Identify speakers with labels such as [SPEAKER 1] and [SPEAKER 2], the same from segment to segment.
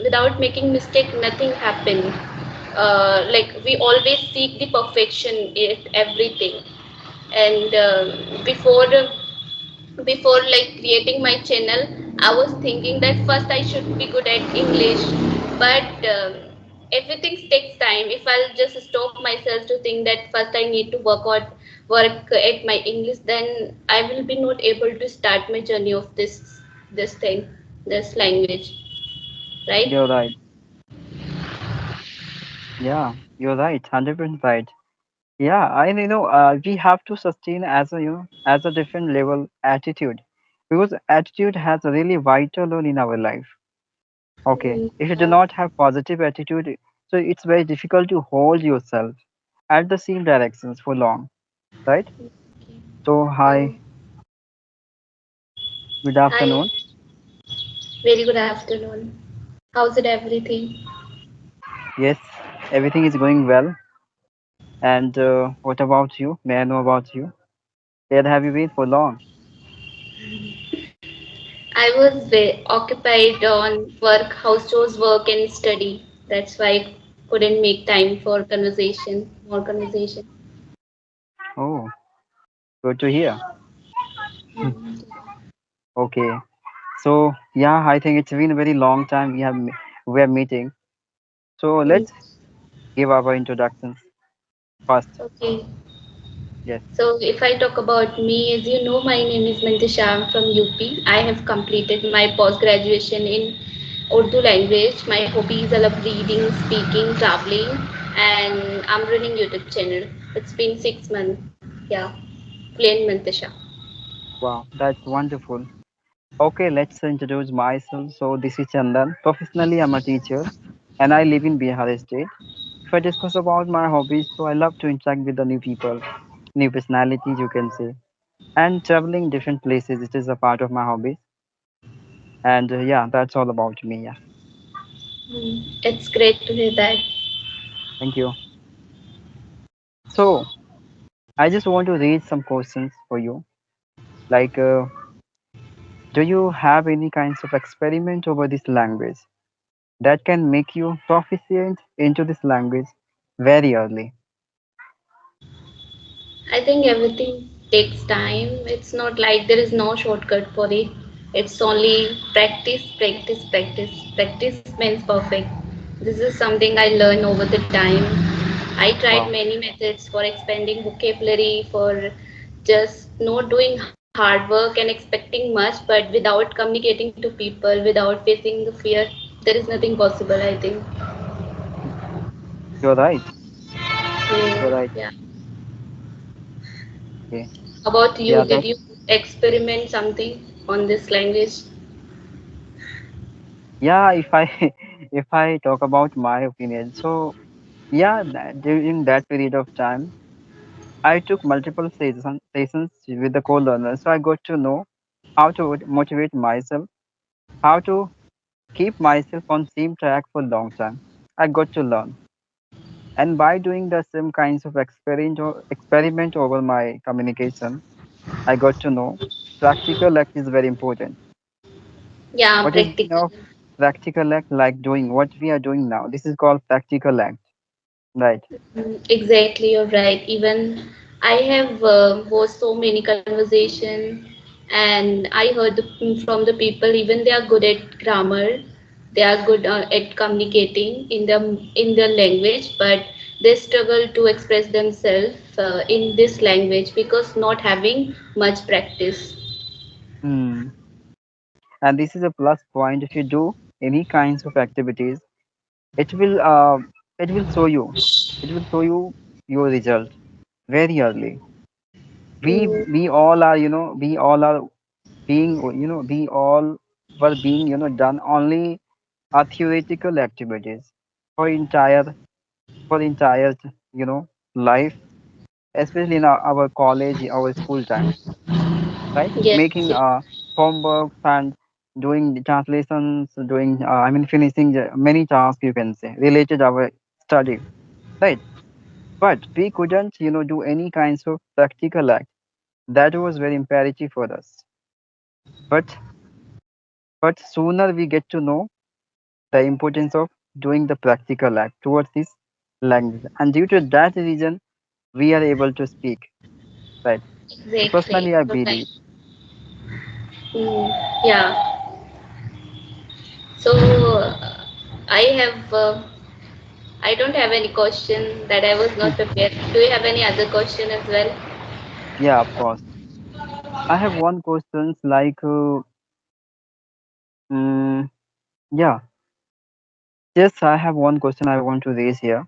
[SPEAKER 1] without making mistake, nothing happen. Like we always seek the perfection in everything. And before like creating my channel, I was thinking that first I should be good at English, but everything takes time. If I'll just stop myself to think that first I need to work at my English, then I will be not able to start my journey of this thing, this language, right?
[SPEAKER 2] You're right. Yeah, you're right. 100% right. Yeah, we have to sustain as a as a different level attitude, because attitude has a really vital role in our life. Okay,
[SPEAKER 1] Mm,
[SPEAKER 2] if you do
[SPEAKER 1] yeah.
[SPEAKER 2] not have positive attitude, so it's very difficult to hold yourself at the same directions for long, right? So
[SPEAKER 1] So,
[SPEAKER 2] hi, good
[SPEAKER 1] hi,
[SPEAKER 2] afternoon.
[SPEAKER 1] very good afternoon. How's it everything?
[SPEAKER 2] Yes, everything is going well. And what about you? May I know about you? Where have you been for long?
[SPEAKER 1] I was occupied on work, house chores, work, and study. That's why I couldn't make time for conversation, more conversation.
[SPEAKER 2] Oh, good to hear.
[SPEAKER 1] Mm,
[SPEAKER 2] Okay, so yeah, I think it's been a very long time we are meeting. So
[SPEAKER 1] mm.
[SPEAKER 2] let's give our introductions first.
[SPEAKER 1] Okay.
[SPEAKER 2] Yes.
[SPEAKER 1] So if I talk about me, as you know, my name is Mantisha. I'm from UP. I have completed my post graduation in Urdu language. My hobbies are love reading, speaking, traveling, and I'm running YouTube channel. It's been 6 months. Yeah, Fluent Mantisha.
[SPEAKER 2] Wow, that's wonderful. Okay, let's introduce myself. So this is Chandan. Professionally, I'm a teacher, and I live in Bihar state. If I discuss about my hobbies, so I love to interact with the new people, new personalities, you can say, and traveling different places. It is a part of my hobbies. And yeah, that's all about me. Yeah,
[SPEAKER 1] It's great to hear that.
[SPEAKER 2] thank you. So I just want to raise some questions for you. Like, do you have any kinds of experiment over this language that can make you proficient into this language very early?
[SPEAKER 1] I think everything takes time. It's not like there is no shortcut for it. It's only practice, practice, practice. Practice means perfect. This is something I learned over the time. I tried
[SPEAKER 2] Wow.
[SPEAKER 1] many methods for expanding vocabulary, for just not doing hard work and expecting much, but without communicating to people, without facing the fear, there is nothing possible, I think.
[SPEAKER 2] You're right.
[SPEAKER 1] So,
[SPEAKER 2] You're right.
[SPEAKER 1] yeah.
[SPEAKER 2] Okay.
[SPEAKER 1] About
[SPEAKER 2] Yeah,
[SPEAKER 1] you, did
[SPEAKER 2] that's
[SPEAKER 1] you experiment something on this language?
[SPEAKER 2] yeah. If I if I talk about my opinion, so yeah, during that period of time, I took multiple sessions with the co-learners, so I got to know how to motivate myself, how to keep myself on same track for long time. I got to learn, and by doing the same kinds of experiment over my communication, I got to know practical act is very important.
[SPEAKER 1] Yeah,
[SPEAKER 2] What is mean
[SPEAKER 1] practical.
[SPEAKER 2] of practical act? Like doing what we are doing now. This is called practical act, right?
[SPEAKER 1] Exactly, you're right. Even I have watched so many conversation, and I heard from the people even they are good at grammar, they are good at communicating in their language, but they struggle to express themselves in this language because not having much practice.
[SPEAKER 2] Hmm. And this is a plus point. If you do any kinds of activities, it will uh, it will show you, it will show you your result very early.
[SPEAKER 1] Mm,
[SPEAKER 2] We all are, we all are being, we all were being, done only theoretical activities for entire life, especially in our college, our school time, right?
[SPEAKER 1] yes,
[SPEAKER 2] Making homework and doing the translations, doing finishing many tasks, you can say, related our study, right? But we couldn't, do any kinds of practical act. That was very imperative for us. But sooner we get to know, the importance of doing the practical act towards this language. And due to that reason, we are able to speak, right? So
[SPEAKER 1] Exactly.
[SPEAKER 2] personally, I
[SPEAKER 1] You're right.
[SPEAKER 2] believe,
[SPEAKER 1] Mm, yeah. So I have. I don't have any question that I was not prepared. Do you have any other question as well?
[SPEAKER 2] yeah, of course. I have one question like, mm, yeah, yes, I have one question I want to raise here.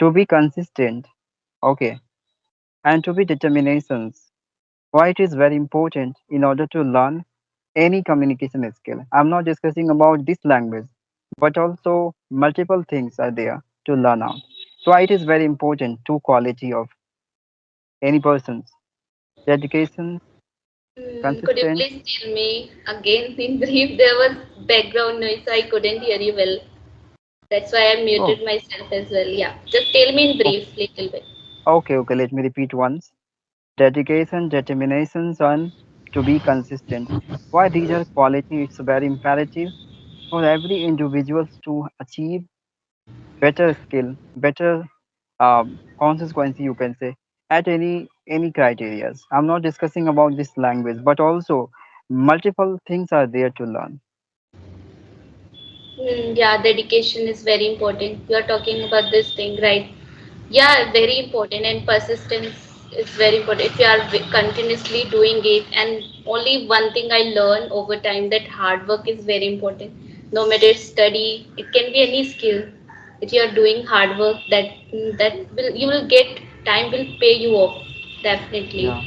[SPEAKER 2] To be consistent, okay, and to be determinations, why it is very important in order to learn any communication skill. I'm not discussing about this language, but also multiple things are there to learn out. So why it is very important to quality of any person's dedication,
[SPEAKER 1] Could you
[SPEAKER 2] consistent.
[SPEAKER 1] please tell me again in brief? There was background noise, so I couldn't hear you well. That's why I
[SPEAKER 2] Oh,
[SPEAKER 1] muted myself as well. Yeah, just tell me in
[SPEAKER 2] oh,
[SPEAKER 1] brief, little bit.
[SPEAKER 2] okay, okay. Let me repeat once. Dedication, determinations, and to be consistent. Why these are quality? It's very imperative for every individual to achieve better skill, better consequence you can say at any criterias. I'm not discussing about this language, but also multiple things are there to learn.
[SPEAKER 1] Yeah, dedication is very important. You are talking about this thing, right? Yeah, very important, and persistence is very important. If you are continuously doing it, and only one thing I learned over time that hard work is very important. No matter it's study, it can be any skill. If you are doing hard work, that will you will get time will pay you off definitely.
[SPEAKER 2] Yeah,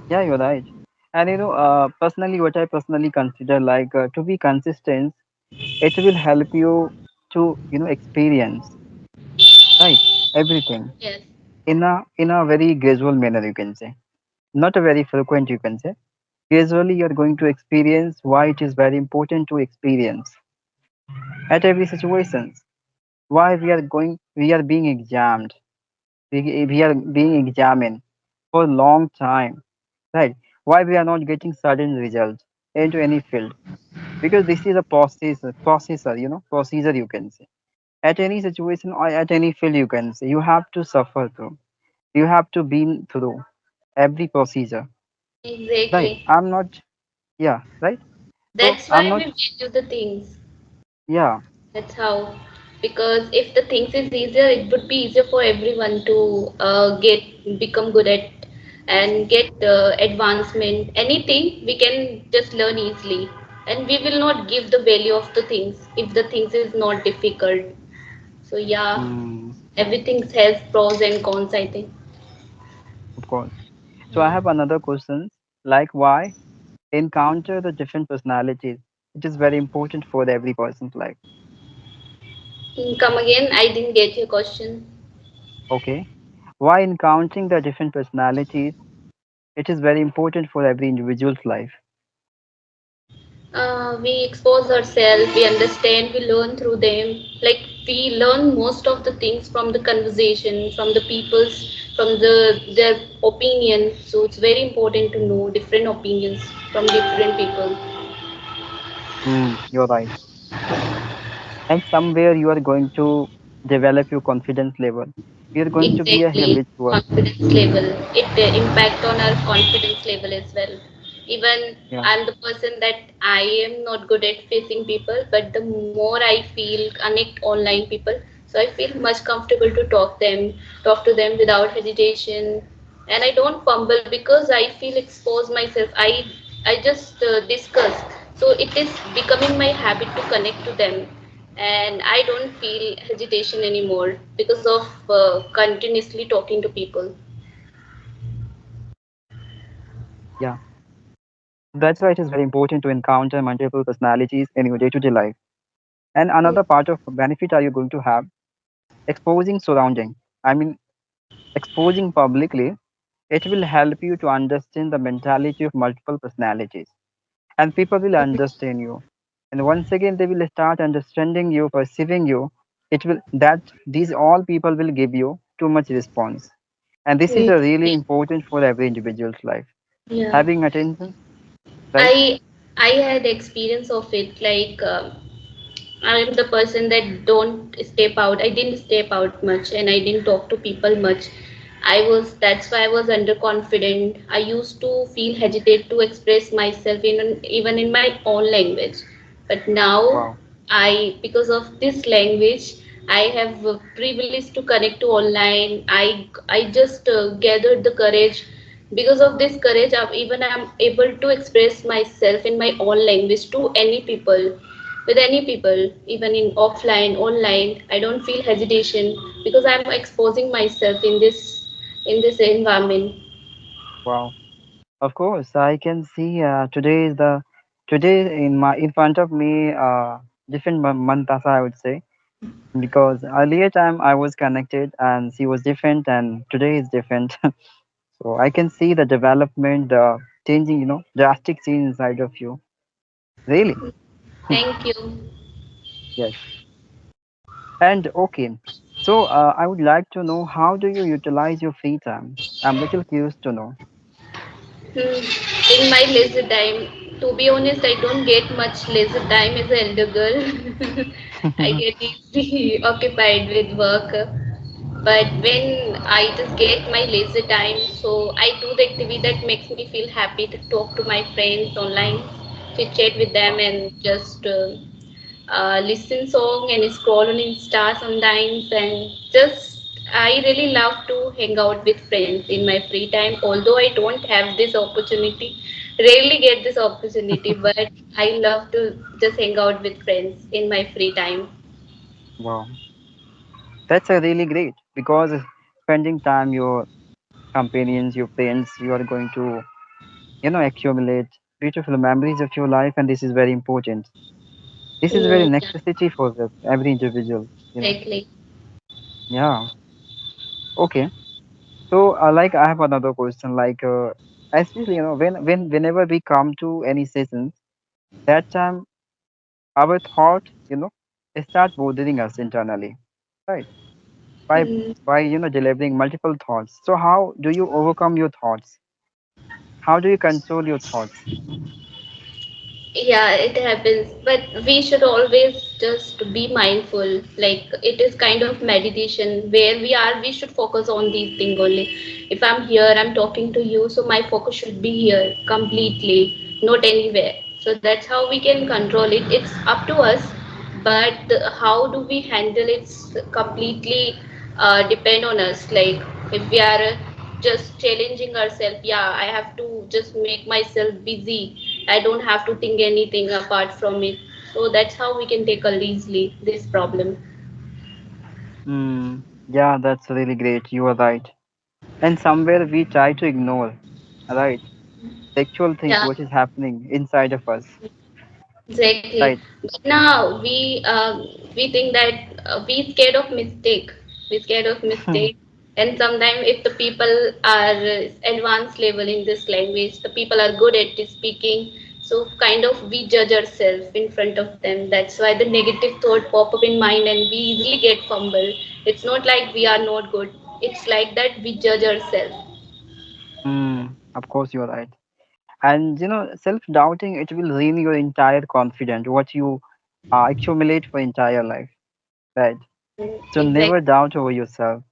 [SPEAKER 2] yeah, you're right. And personally, what I personally consider like to be consistent, it will help you to experience right everything
[SPEAKER 1] Yes.
[SPEAKER 2] in a very gradual manner, you can say, not a very frequent, you can say. Gradually you're going to experience why it is very important to experience at every situation, why we are being examined, we are being examined for a long time, right? Why we are not getting sudden results into any field, because this is a procedure, you can say, at any situation or at any field, you can say you have to suffer through, you have to been through every procedure, right?
[SPEAKER 1] Exactly.
[SPEAKER 2] I'm not, yeah, right. So
[SPEAKER 1] That's why
[SPEAKER 2] I'm
[SPEAKER 1] we
[SPEAKER 2] not,
[SPEAKER 1] value the things.
[SPEAKER 2] yeah.
[SPEAKER 1] That's how, because if the things is easier, it would be easier for everyone to become good at and get advancement. Anything we can just learn easily, and we will not give the value of the things if the things is not difficult. So yeah,
[SPEAKER 2] Mm,
[SPEAKER 1] everything has pros and cons, I think.
[SPEAKER 2] of course. So I
[SPEAKER 1] Hmm.
[SPEAKER 2] have another question, like why encounter the different personalities. It is very important for every person's life.
[SPEAKER 1] Come again. I didn't get your question.
[SPEAKER 2] Okay. Why encountering the different personalities, it is very important for every individual's life.
[SPEAKER 1] We expose ourselves, we understand, we learn through them. Like we learn most of the things from the conversation, from the people's, from their opinion. So it's very important to know different opinions from different people.
[SPEAKER 2] You're right. And somewhere you are going to develop your confidence level. You're going to be a
[SPEAKER 1] Exactly,
[SPEAKER 2] habitual.
[SPEAKER 1] confidence level. It impact on our confidence level as well. Even
[SPEAKER 2] Yeah.
[SPEAKER 1] I'm the person that I am not good at facing people, but the more I feel connect online people, so I feel much comfortable to talk to them without hesitation, and I don't fumble because I feel expose myself. I just discuss. So it is becoming my habit to connect to them, and I don't feel hesitation anymore because of continuously talking to people.
[SPEAKER 2] Yeah. That's why it is very important to encounter multiple personalities in your day-to-day life. And
[SPEAKER 1] Mm,
[SPEAKER 2] another part of benefit are you going to have exposing surrounding. I mean, exposing publicly, it will help you to understand the mentality of multiple personalities, and people will understand you. And once again, they will start understanding you, perceiving you. It will that these all people will give you too much response, and this is a really
[SPEAKER 1] Exactly.
[SPEAKER 2] important for every individual's life.
[SPEAKER 1] Yeah.
[SPEAKER 2] Having attention, right?
[SPEAKER 1] I I had experience of it. Like I am the person that don't step out. I didn't step out much, and I didn't talk to people much. That's why I was underconfident. I used to feel hesitate to express myself even in my own language. But now
[SPEAKER 2] Wow.
[SPEAKER 1] because of this language, I have privilege to connect to online. I just gathered the courage. Because of this courage, even I'm able to express myself in my own language to any people, with any people, even in offline, online. I don't feel hesitation because I'm exposing myself in this environment.
[SPEAKER 2] Wow. Of course, I can see today in front of me different Mantasa, I would say, because earlier time I was connected and she was different and today is different. So I can see the development changing, drastic change inside of you. Really?
[SPEAKER 1] Thank you.
[SPEAKER 2] Yes. And okay. So I would like to know, how do you utilize your free time? I'm little curious to know.
[SPEAKER 1] In my leisure time, to be honest, I don't get much leisure time as an elder girl. I get easily occupied with work. But when I just get my leisure time, so I do the activity that makes me feel happy to talk to my friends online, chit chat with them,
[SPEAKER 2] Wow.
[SPEAKER 1] and just listen song and scroll on Insta sometimes, and just I really love to hang out with friends in my free time. Although I don't have this opportunity, rarely get this opportunity, but I love to just hang out with friends in my free time.
[SPEAKER 2] Wow. That's a really great, because spending time your companions, your friends, you are going to, accumulate beautiful memories of your life, and this is very important. This is very
[SPEAKER 1] Yeah,
[SPEAKER 2] necessity for every individual.
[SPEAKER 1] exactly.
[SPEAKER 2] Yeah. Okay. So, like, I have another question. Like, especially, whenever we come to any sessions, that time our thought, start bothering us internally, right? By
[SPEAKER 1] Mm.
[SPEAKER 2] delivering multiple thoughts. So, how do you overcome your thoughts? How do you control your thoughts?
[SPEAKER 1] Yeah, it happens, but we should always just be mindful. Like it is kind of meditation where we are, we should focus on these things only. If I'm here, I'm talking to you, so my focus should be here completely, not anywhere. So that's how we can control it. It's up to us, but how do we handle it's completely depend on us. Like if we are just challenging ourselves, yeah, I have to just make myself busy, I don't have to think anything apart from it. So that's how we can tackle easily this problem.
[SPEAKER 2] Mm, yeah, that's really great. You are right. And somewhere we try to ignore, right, the actual things
[SPEAKER 1] Yeah,
[SPEAKER 2] which is happening inside of us,
[SPEAKER 1] exactly.
[SPEAKER 2] right?
[SPEAKER 1] But now we think that we scared of mistake. We scared of mistake, and sometimes if the people are advanced level in this language, the people are good at speaking. So kind of we judge ourselves in front of them. That's why the negative thought pop up in mind, and we easily get fumbled. It's not like we are not good. It's like that we judge ourselves.
[SPEAKER 2] Of course, you are right. And self-doubting, it will ruin your entire confidence, what you accumulate for entire life, right? So never
[SPEAKER 1] Exactly.
[SPEAKER 2] doubt over yourself.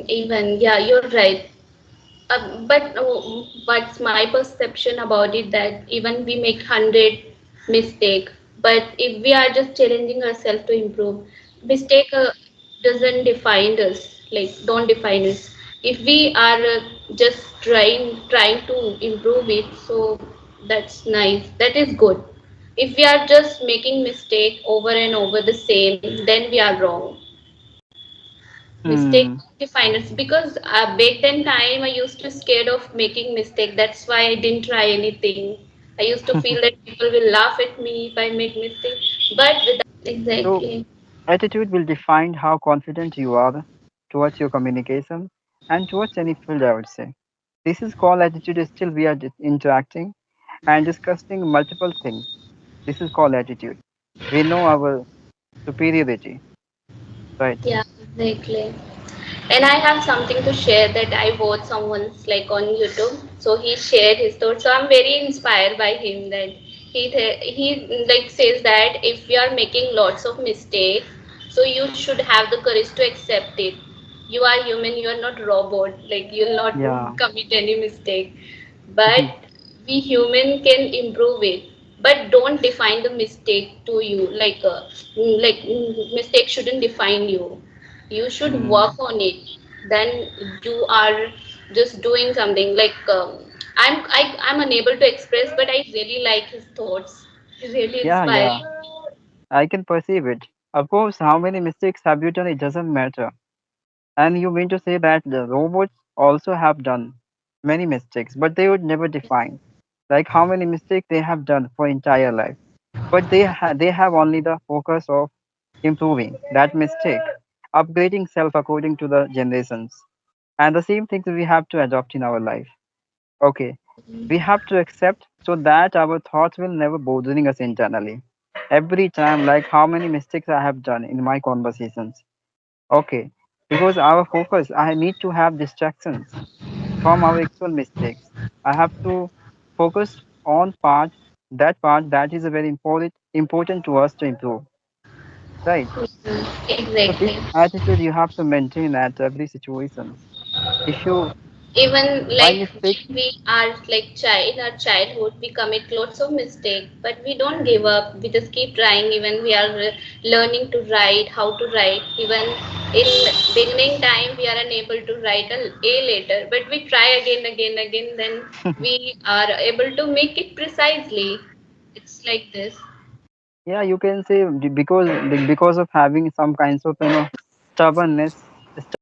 [SPEAKER 1] Even yeah, you're right. But what's my perception about it that even we make 100 mistake, but if we are just challenging ourselves to improve, mistake doesn't define us. Like don't define us. If we are just trying to improve it, so that's nice. That is good. If we are just making mistake over and over the same, then we are wrong. Mistake
[SPEAKER 2] Hmm.
[SPEAKER 1] define us because back then time I used to scared of making mistake. That's why I didn't try anything. I used to feel that people will laugh at me if I make mistake, but without
[SPEAKER 2] So
[SPEAKER 1] exactly.
[SPEAKER 2] attitude will define how confident you are towards your communication and towards any field, I would say. This is called attitude. Still, we are interacting and discussing multiple things. This is called attitude. We know our superiority, right?
[SPEAKER 1] Yeah, exactly. And I have something to share that I watched someone's like on YouTube. So he shared his thoughts. So I'm very inspired by him that he like says that if we are making lots of mistakes, so you should have the courage to accept it. You are human, you are not robot, like you'll not
[SPEAKER 2] Yeah.
[SPEAKER 1] commit any mistake. But we human can improve it, but don't define the mistake to you, mistake shouldn't define you. You should
[SPEAKER 2] Mm.
[SPEAKER 1] work on it. Then you are just doing something like I'm unable to express, but I really like his thoughts. Really
[SPEAKER 2] Yeah, yeah.
[SPEAKER 1] inspiring.
[SPEAKER 2] I can perceive it. Of course, how many mistakes have you done? It doesn't matter. And you mean to say that the robots also have done many mistakes, but they would never define like how many mistakes they have done for entire life. But they have only the focus of improving that mistake, upgrading self according to the generations. And the same things we have to adopt in our life. Okay. We have to accept so that our thoughts will never bothering us internally. Every time, like how many mistakes I have done in my conversations. Okay. Because our focus, I need to have distractions from our actual mistakes. I have to focus on part that is a very important to us to improve. Right. So this
[SPEAKER 1] Exactly.
[SPEAKER 2] attitude you have to maintain at every situation. If you
[SPEAKER 1] Even
[SPEAKER 2] by
[SPEAKER 1] like
[SPEAKER 2] mistake,
[SPEAKER 1] when we are like child in our childhood, we commit lots of mistakes, but we don't give up. We just keep trying. Even we are learning to write, how to write. Even in beginning time we are unable to write a later, but we try again, then we are able to make it precisely. It's like this.
[SPEAKER 2] yeah, you can say because of having some kinds of stubbornness